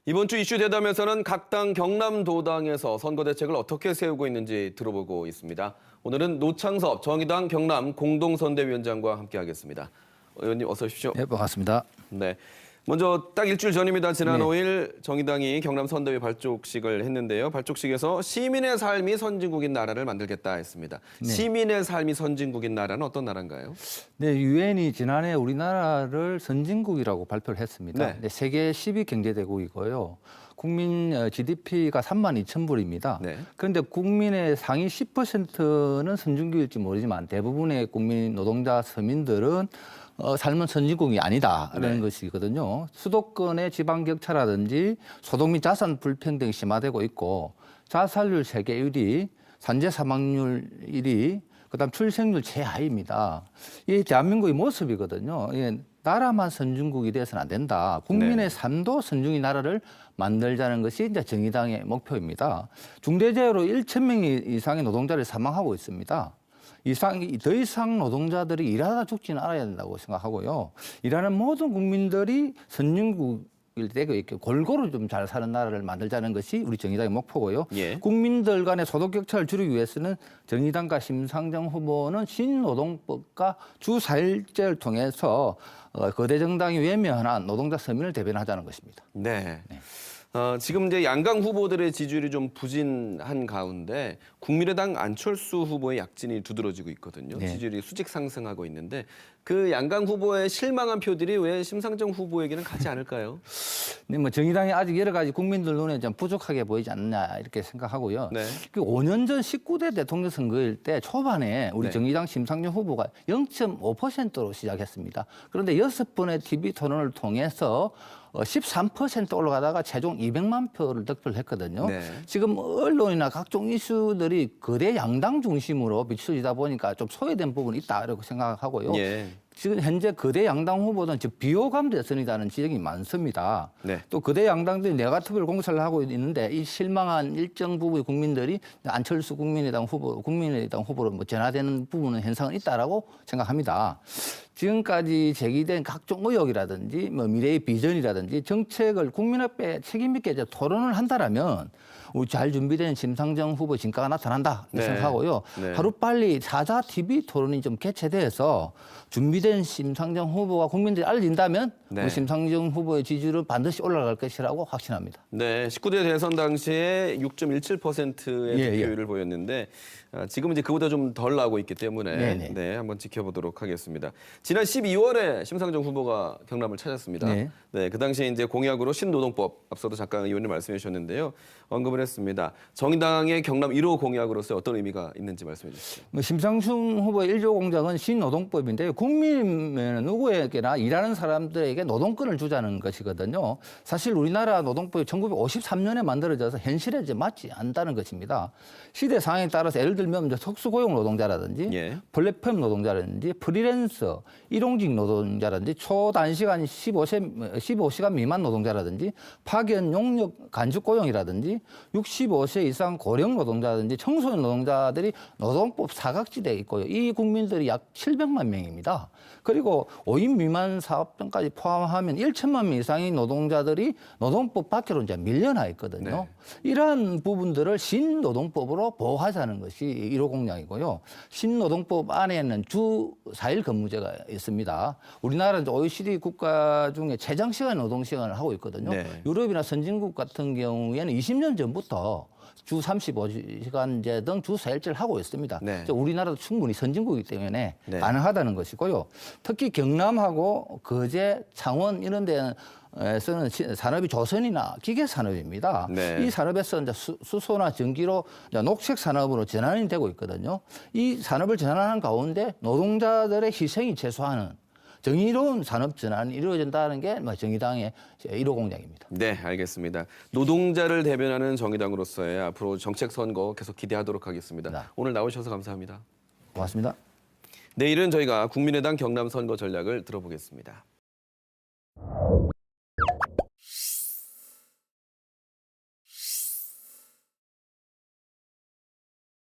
이번 주 이슈 대담에서는 각 당 경남도당에서 선거 대책을 어떻게 세우고 있는지 들어보고 있습니다. 오늘은 노창섭 정의당 경남 공동선대위원장과 함께하겠습니다. 의원님 어서 오십시오. 네, 반갑습니다. 네. 먼저 딱 일주일 전입니다. 지난 네. 5일 정의당이 경남 선대위 발족식을 했는데요. 발족식에서 시민의 삶이 선진국인 나라를 만들겠다 했습니다. 네. 시민의 삶이 선진국인 나라는 어떤 나라인가요? 네, 유엔이 지난해 우리나라를 선진국이라고 발표를 했습니다. 네. 세계 10위 경제대국이고요. 국민 GDP가 3만 2천 불입니다. 네. 그런데 국민의 상위 10%는 선진국일지 모르지만 대부분의 국민 노동자 서민들은 삶은 선진국이 아니다라는 네. 것이거든요. 수도권의 지방 격차라든지 소득 및 자산 불평등이 심화되고 있고 자살률 세계 1위, 산재 사망률 1위, 그다음 출생률 최하위입니다. 이게 대한민국의 모습이거든요. 이게 나라만 선진국이 돼서는 안 된다. 국민의 삶도 선진국의 나라를 만들자는 것이 이제 정의당의 목표입니다. 중대재해로 1,000명 이상의 노동자를 사망하고 있습니다. 더 이상 노동자들이 일하다 죽지는 않아야 된다고 생각하고요. 일하는 모든 국민들이 선진국일 되고 이렇게 골고루 좀 잘 사는 나라를 만들자는 것이 우리 정의당의 목표고요. 예. 국민들 간의 소득 격차를 줄이기 위해서는 정의당과 심상정 후보는 신노동법과 주 4일제를 통해서 거대 정당이 외면한 노동자 서민을 대변하자는 것입니다. 네. 네. 지금 이제 양강 후보들의 지지율이 좀 부진한 가운데 국민의당 안철수 후보의 약진이 두드러지고 있거든요. 네. 지지율이 수직 상승하고 있는데 그 양강 후보의 실망한 표들이 왜 심상정 후보에게는 가지 않을까요? 네, 뭐 정의당이 아직 여러 가지 국민들 눈에 좀 부족하게 보이지 않나 이렇게 생각하고요. 네. 그 5년 전 19대 대통령 선거일 때 초반에 우리 네. 정의당 심상정 후보가 0.5%로 시작했습니다. 그런데 6번의 TV 토론을 통해서 13% 올라가다가 최종 200만 표를 득표를 했거든요. 네. 지금 언론이나 각종 이슈들이 거대 양당 중심으로 비춰지다 보니까 좀 소외된 부분이 있다 이렇게 생각하고요. 예. 지금 현재 거대 양당 후보는 비호감 대선이라는 지적이 많습니다. 네. 또 거대 양당들이 네거티브를 공세를 하고 있는데 이 실망한 일정 부분의 국민들이 안철수 국민의당 후보로 뭐 전화되는 부분은 현상은 있다라고 생각합니다. 지금까지 제기된 각종 의혹이라든지 뭐 미래의 비전이라든지 정책을 국민 앞에 책임 있게 이제 토론을 한다라면 잘 준비된 심상정 후보 진가가 나타난다 네. 생각하고요. 네. 하루빨리 4자 TV 토론이 좀 개최돼서 준비된 심상정 후보가 국민들이 알린다면 네. 우리 심상정 후보의 지지율은 반드시 올라갈 것이라고 확신합니다. 네, 19대 대선 당시에 6.17%의 예, 득표율을 보였는데 지금 이제 그보다 좀 덜 나오고 있기 때문에 네네. 네, 한번 지켜보도록 하겠습니다. 지난 12월에 심상정 후보가 경남을 찾았습니다. 네. 네, 그 당시에 이제 공약으로 신노동법 앞서도 잠깐 의원님 말씀해 주셨는데요. 언급을 했습니다. 정의당의 경남 1호 공약으로서 어떤 의미가 있는지 말씀해 주시죠. 심상정 후보의 1조 공약은 신노동법인데요. 국민은 누구에게나 일하는 사람들에게 노동권을 주자는 것이거든요. 사실 우리나라 노동법이 1953년에 만들어져서 현실에 이제 맞지 않다는 것입니다. 시대 상황에 따라서 예를 들면 이제 특수고용 노동자라든지 예. 플랫폼 노동자라든지 프리랜서, 일용직 노동자라든지 초단시간 15시간 미만 노동자라든지 파견 용역 간접 고용이라든지 65세 이상 고령 노동자라든지 청소년 노동자들이 노동법 사각지대에 있고요. 이 국민들이 약 700만 명입니다. 그리고 5인 미만 사업장까지 포함하면 1천만 명 이상의 노동자들이 노동법 밖으로 이제 밀려나 있거든요. 네. 이러한 부분들을 신노동법으로 보호하자는 것이 1호 공약이고요. 신노동법 안에는 주 4일 근무제가 있습니다. 우리나라는 OECD 국가 중에 최장시간 노동시간을 하고 있거든요. 네. 유럽이나 선진국 같은 경우에는 20년 전부터 주 35시간제 등 주 4일제를 하고 있습니다. 네. 우리나라도 충분히 선진국이기 때문에 네. 가능하다는 것이고요. 특히 경남하고 거제, 창원 이런 데에서는 산업이 조선이나 기계 산업입니다. 네. 이 산업에서 이제 수소나 전기로 이제 녹색 산업으로 전환이 되고 있거든요. 이 산업을 전환하는 가운데 노동자들의 희생이 최소화하는 정의로운 산업 전환이 이루어진다는 게 정의당의 1호 공약입니다. 네, 알겠습니다. 노동자를 대변하는 정의당으로서의 앞으로 정책 선거 계속 기대하도록 하겠습니다. 네. 오늘 나오셔서 감사합니다. 고맙습니다. 내일은 저희가 국민의당 경남 선거 전략을 들어보겠습니다.